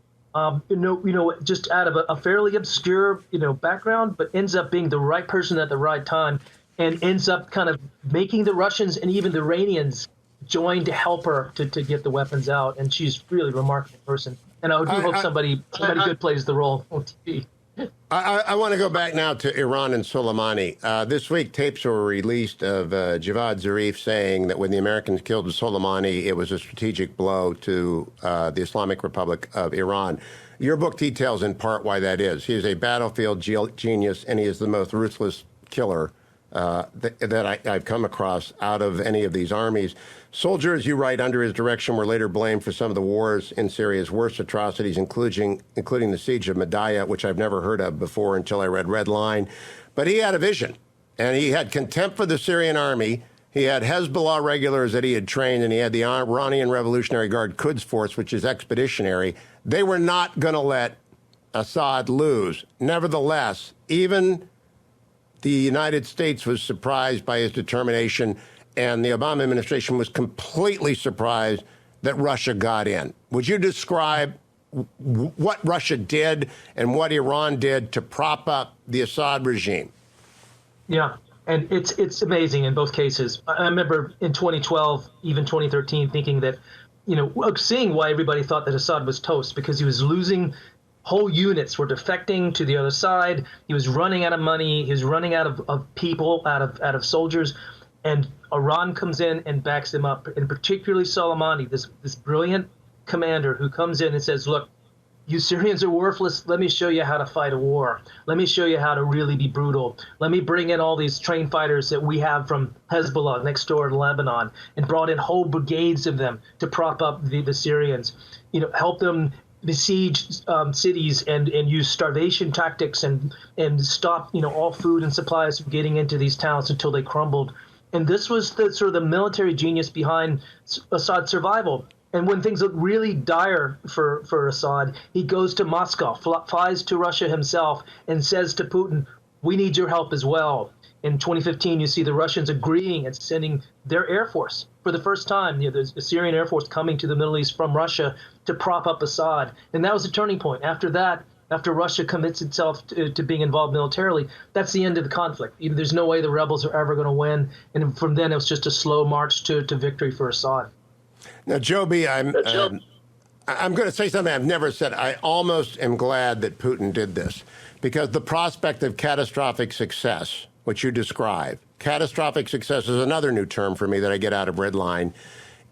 Just out of a fairly obscure background, but ends up being the right person at the right time. And ends up kind of making the Russians and even the Iranians join to help her to get the weapons out. And she's really a remarkable person. And I do hope somebody good plays the role on TV. I want to go back now to Iran and Soleimani. This week, tapes were released of Javad Zarif saying that when the Americans killed Soleimani, it was a strategic blow to the Islamic Republic of Iran. Your book details in part why that is. He is a battlefield genius, and he is the most ruthless killer that I've come across out of any of these armies. Soldiers, you write, under his direction were later blamed for some of the wars in Syria's worst atrocities, including the siege of Madaya, which I've never heard of before until I read Red Line. But he had a vision, and he had contempt for the Syrian army. He had Hezbollah regulars that he had trained, and he had the Iranian Revolutionary Guard Quds Force, which is expeditionary. They were not going to let Assad lose. Nevertheless, even the United States was surprised by his determination, and the Obama administration was completely surprised that Russia got in. Would you describe what Russia did and what Iran did to prop up the Assad regime? Yeah, and it's amazing in both cases. I remember in 2012, even 2013, thinking that, seeing why everybody thought that Assad was toast, because he was losing. Whole units were defecting to the other side. He was running out of money. He was running out of people, out of soldiers. And Iran comes in and backs him up, and particularly Soleimani, this brilliant commander who comes in and says, look, you Syrians are worthless. Let me show you how to fight a war. Let me show you how to really be brutal. Let me bring in all these trained fighters that we have from Hezbollah next door in Lebanon, and brought in whole brigades of them to prop up the Syrians. Help them besiege cities and use starvation tactics and stop all food and supplies from getting into these towns until they crumbled. And this was the sort of the military genius behind Assad's survival. And when things look really dire for Assad, he goes to Moscow, flies to Russia himself, and says to Putin, "We need your help as well." In 2015, you see the Russians agreeing and sending their Air Force for the first time. There's a Syrian Air Force coming to the Middle East from Russia to prop up Assad. And that was a turning point. After that, after Russia commits itself to being involved militarily, that's the end of the conflict. There's no way the rebels are ever going to win. And from then, it was just a slow march to victory for Assad. Now, Joby, I'm going to say something I've never said. I almost am glad that Putin did this, because the prospect of catastrophic success, which you describe, catastrophic success is another new term for me that I get out of Redline,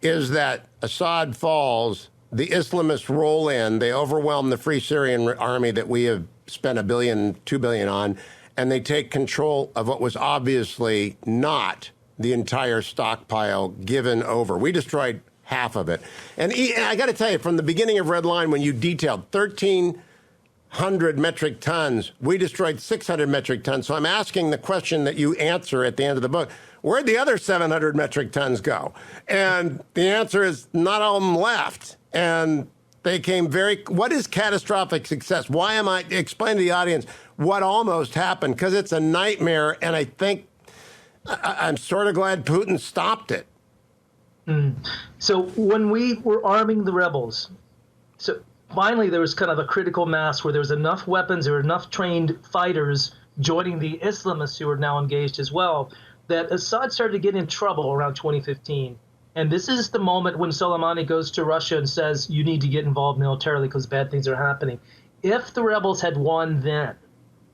is that Assad falls, the Islamists roll in, they overwhelm the Free Syrian Army that we have spent $1 billion, $2 billion on, and they take control of what was obviously not the entire stockpile given over. We destroyed half of it. And I got to tell you, from the beginning of Redline, when you detailed 1,300 metric tons, we destroyed 600 metric tons. So I'm asking the question that you answer at the end of the book: where'd the other 700 metric tons go? And the answer is not all of them left. And they came what is catastrophic success? Why am I explaining to the audience what almost happened? Because it's a nightmare. And I think I'm sort of glad Putin stopped it. So when we were arming the rebels, so finally there was kind of a critical mass where there was enough weapons, there were enough trained fighters joining the Islamists who were now engaged as well, that Assad started to get in trouble around 2015. And this is the moment when Soleimani goes to Russia and says, you need to get involved militarily because bad things are happening. If the rebels had won then,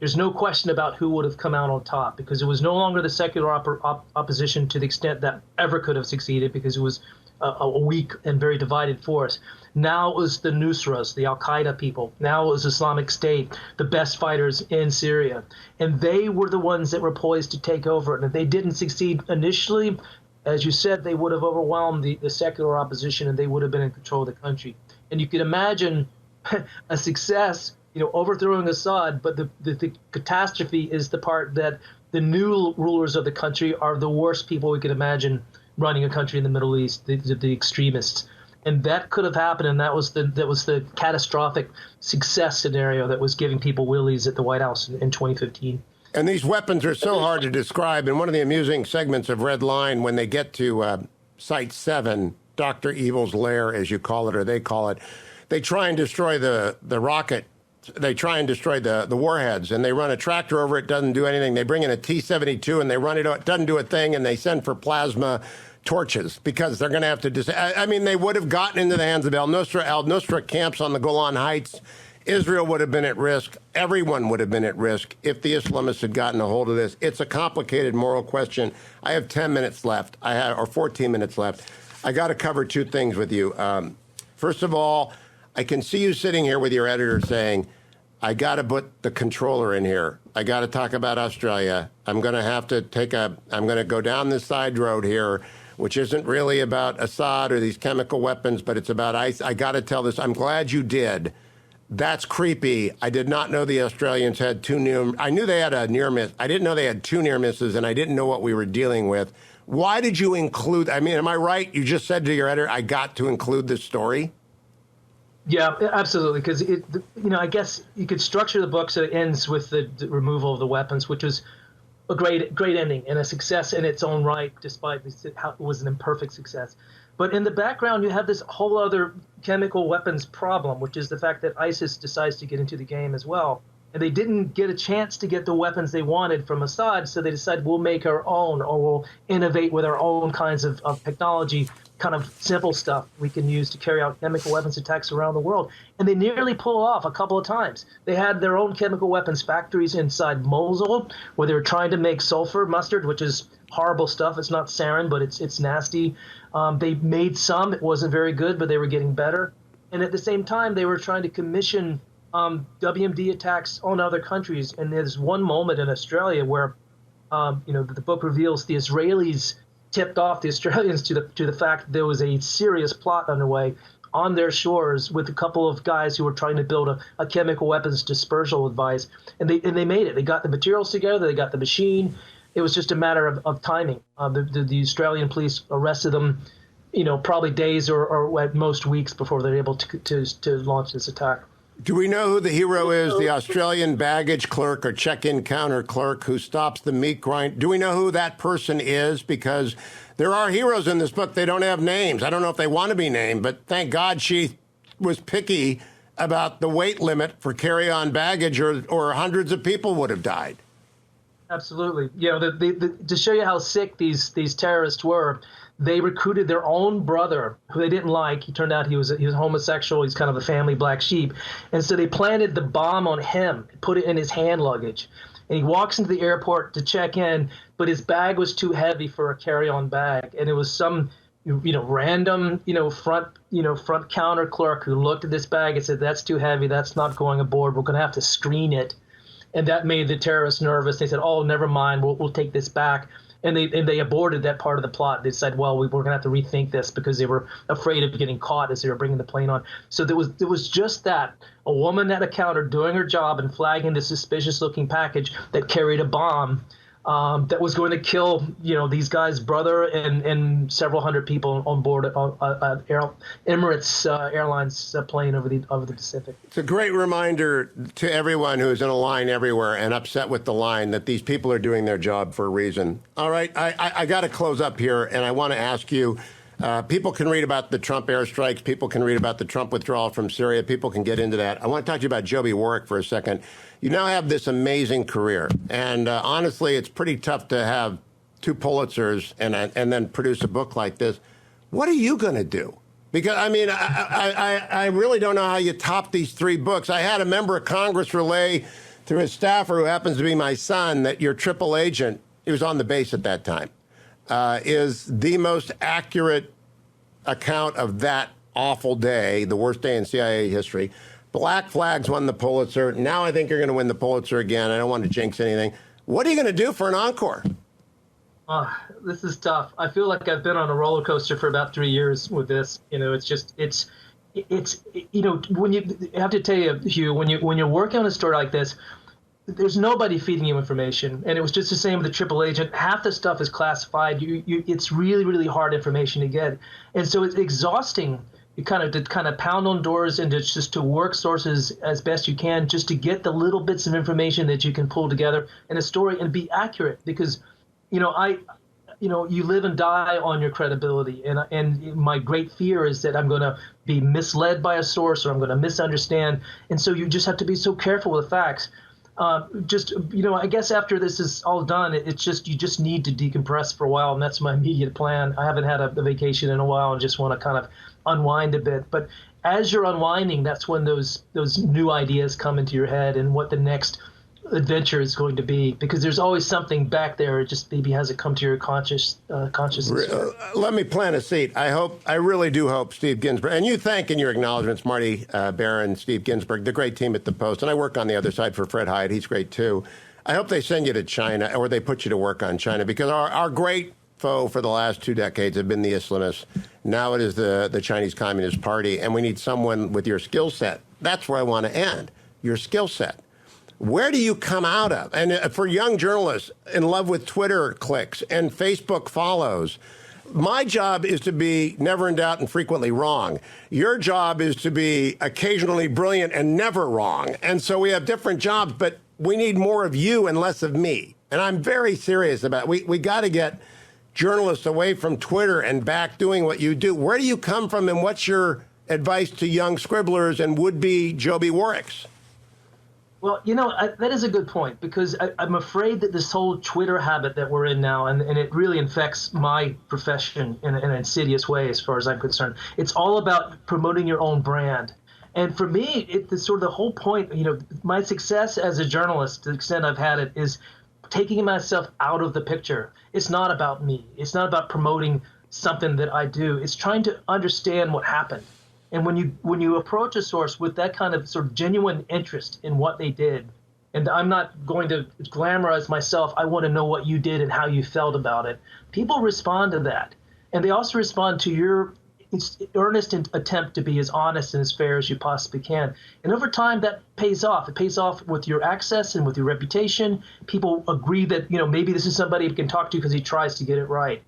there's no question about who would have come out on top, because it was no longer the secular opposition to the extent that ever could have succeeded, because it was a weak and very divided force. Now it was the Nusras, the Al-Qaeda people. Now it was Islamic State, the best fighters in Syria. And they were the ones that were poised to take over. And if they didn't succeed initially, as you said, they would have overwhelmed the secular opposition, and they would have been in control of the country. And you can imagine a success, overthrowing Assad, but the catastrophe is the part that the new rulers of the country are the worst people we could imagine running a country in the Middle East, the extremists. And that could have happened, and that was the catastrophic success scenario that was giving people willies at the White House in 2015. And these weapons are so hard to describe. And one of the amusing segments of Red Line, when they get to Site 7, Dr. Evil's lair, as you call it, or they call it, they try and destroy the rocket. They try and destroy the warheads, and they run a tractor over it, doesn't do anything. They bring in a T-72, and they run it doesn't do a thing, and they send for plasma torches because they're going to have to they would have gotten into the hands of Al Nusra camps on the Golan Heights. Israel would have been at risk. Everyone would have been at risk if the Islamists had gotten a hold of this. It's a complicated moral question. I have 10 minutes left. Or 14 minutes left. I got to cover two things with you. First of all, I can see you sitting here with your editor saying, I got to put the controller in here. I got to talk about Australia. I'm going to have to I'm going to go down this side road here, which isn't really about Assad or these chemical weapons, but it's about ICE. I got to tell this. I'm glad you did. That's creepy. I did not know the Australians had I knew they had a near miss. I didn't know they had 2 near misses, and I didn't know what we were dealing with. Why did you include, am I right? You just said to your editor, I got to include this story? Yeah, absolutely. Because I guess you could structure the book so it ends with the removal of the weapons, which was a great ending and a success in its own right, despite how it was an imperfect success. But in the background, you have this whole other chemical weapons problem, which is the fact that ISIS decides to get into the game as well. And they didn't get a chance to get the weapons they wanted from Assad, so they decided we'll make our own, or we'll innovate with our own kinds of technology, kind of simple stuff we can use to carry out chemical weapons attacks around the world. And they nearly pull off a couple of times. They had their own chemical weapons factories inside Mosul, where they were trying to make sulfur mustard, which is horrible stuff. It's not sarin, but it's nasty. They made some. It wasn't very good, but they were getting better. And at the same time, they were trying to commission WMD attacks on other countries. And there's one moment in Australia where, the book reveals the Israelis tipped off the Australians to the fact that there was a serious plot underway on their shores with a couple of guys who were trying to build a chemical weapons dispersal device. And they made it. They got the materials together. They got the machine. It was just a matter of timing. The Australian police arrested them, probably days or at most weeks before they were able to launch this attack. Do we know who the hero is? The Australian baggage clerk or check-in counter clerk who stops the meat grind? Do we know who that person is? Because there are heroes in this book. They don't have names. I don't know if they want to be named, but thank God she was picky about the weight limit for carry-on baggage, or hundreds of people would have died. Absolutely. To show you how sick these terrorists were, they recruited their own brother, who they didn't like. He turned out he was homosexual. He's kind of the family black sheep. And so they planted the bomb on him, put it in his hand luggage. And he walks into the airport to check in, but his bag was too heavy for a carry-on bag. And it was some, random, front counter clerk who looked at this bag and said, "That's too heavy. That's not going aboard. We're going to have to screen it." And that made the terrorists nervous. They said, "Oh, never mind. We'll take this back." And they aborted that part of the plot. They said, "Well, we're going to have to rethink this," because they were afraid of getting caught as they were bringing the plane on. So there was just that, a woman at a counter doing her job and flagging the suspicious-looking package that carried a bomb that was going to kill, these guys' brother and several hundred people on board Emirates Airlines plane over the Pacific. It's a great reminder to everyone who's in a line everywhere and upset with the line that these people are doing their job for a reason. All right, I got to close up here, and I want to ask you, people can read about the Trump airstrikes. People can read about the Trump withdrawal from Syria. People can get into that. I want to talk to you about Joby Warrick for a second. You now have this amazing career, and honestly, it's pretty tough to have 2 Pulitzers and then produce a book like this. What are you going to do? Because, I really don't know how you top these 3 books. I had a member of Congress relay through his staffer, who happens to be my son, that your triple agent, he was on the base at that time, is the most accurate account of that awful day, the worst day in CIA history. Black Flags won the Pulitzer. Now I think you're going to win the Pulitzer again. I don't want to jinx anything. What are you going to do for an encore? This is tough. I feel like I've been on a roller coaster for about 3 years with this. It's when you I have to tell you, Hugh, when you're working on a story like this, there's nobody feeding you information. And it was just the same with the triple agent. Half the stuff is classified. It's really, really hard information to get. And so it's exhausting. You kind of pound on doors and just to work sources as best you can, just to get the little bits of information that you can pull together in a story and be accurate. Because, you live and die on your credibility. And my great fear is that I'm going to be misled by a source, or I'm going to misunderstand. And so you just have to be so careful with the facts. I guess after this is all done, it's just you just need to decompress for a while, and that's my immediate plan. I haven't had a vacation in a while and just want to kind of unwind a bit. But as you're unwinding, that's when those new ideas come into your head and what the next adventure is going to be, because there's always something back there. It just maybe hasn't come to your consciousness. Let me plant a seed. I really do hope Steve Ginsburg, and you thank in your acknowledgments Marty Barron, Steve Ginsburg, the great team at the Post, and I work on the other side for Fred Hyatt. He's great too. I hope they send you to China, or they put you to work on China, because our great foe for the last 2 decades have been the Islamists. Now it is the Chinese Communist Party, and we need someone with your skill set. That's where I want to end, your skill set. Where do you come out of? And for young journalists in love with Twitter clicks and Facebook follows, my job is to be never in doubt and frequently wrong. Your job is to be occasionally brilliant and never wrong. And so we have different jobs, but we need more of you and less of me. And I'm very serious about it. We got to get journalists away from Twitter and back doing what you do. Where do you come from, and what's your advice to young scribblers and would-be Joby Warricks? Well, that is a good point, because I'm afraid that this whole Twitter habit that we're in now, and it really infects my profession in an insidious way as far as I'm concerned. It's all about promoting your own brand. And for me, it's sort of the whole point, my success as a journalist, to the extent I've had it, is taking myself out of the picture. It's not about me. It's not about promoting something that I do. It's trying to understand what happened. And when you approach a source with that kind of sort of genuine interest in what they did, and I'm not going to glamorize myself, I want to know what you did and how you felt about it. People respond to that. And they also respond to your earnest attempt to be as honest and as fair as you possibly can. And over time, that pays off. It pays off with your access and with your reputation. People agree that, maybe this is somebody you can talk to because he tries to get it right.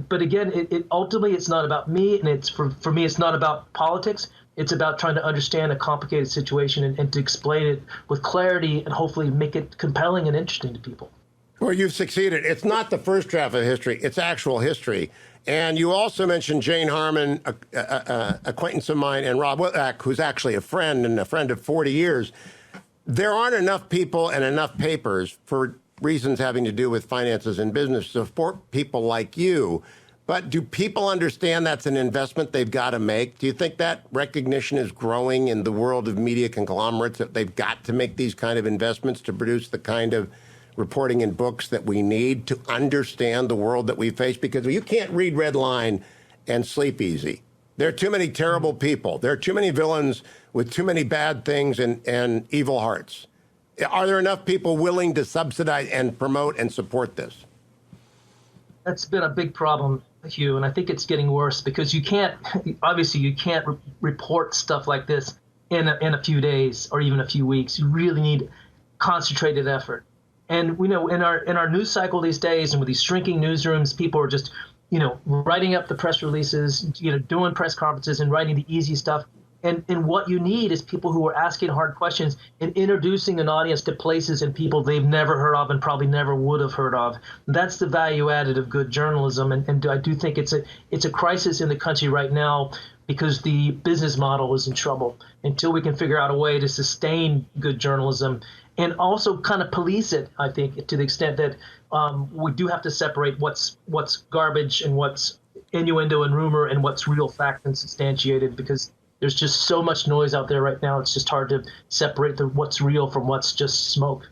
But again, it ultimately, it's not about me, and it's for me, it's not about politics. It's about trying to understand a complicated situation and to explain it with clarity and hopefully make it compelling and interesting to people. Well, you've succeeded. It's not the first draft of history. It's actual history. And you also mentioned Jane Harmon, acquaintance of mine, and Rob Whitlock, who's actually a friend and a friend of 40 years. There aren't enough people and enough papers for reasons having to do with finances and business to support people like you. But do people understand that's an investment they've got to make? Do you think that recognition is growing in the world of media conglomerates, that they've got to make these kind of investments to produce the kind of reporting in books that we need to understand the world that we face? Because you can't read Red Line and sleep easy. There are too many terrible people. There are too many villains with too many bad things and evil hearts. Are there enough people willing to subsidize and promote and support this? That's been a big problem, Hugh, and I think it's getting worse because you can't report stuff like this in a few days or even a few weeks. You really need concentrated effort. And we know in our news cycle these days, and with these shrinking newsrooms, people are just writing up the press releases, doing press conferences and writing the easy stuff. And what you need is people who are asking hard questions and introducing an audience to places and people they've never heard of and probably never would have heard of. That's the value added of good journalism. And I do think it's a crisis in the country right now because the business model is in trouble. Until we can figure out a way to sustain good journalism and also kind of police it, I think, to the extent that we do have to separate what's garbage and what's innuendo and rumor and what's real fact and substantiated, because there's just so much noise out there right now. It's just hard to separate what's real from what's just smoke.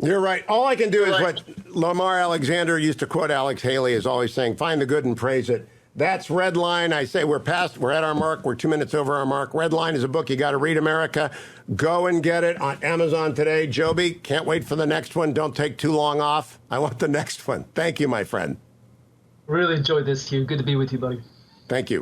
You're right. All I can do is what Lamar Alexander used to quote Alex Haley as always saying, find the good and praise it. That's Red Line. I say we're at our mark. We're 2 minutes over our mark. Red Line is a book you got to read, America. Go and get it on Amazon today. Joby, can't wait for the next one. Don't take too long off. I want the next one. Thank you, my friend. Really enjoyed this, Hugh. Good to be with you, buddy. Thank you.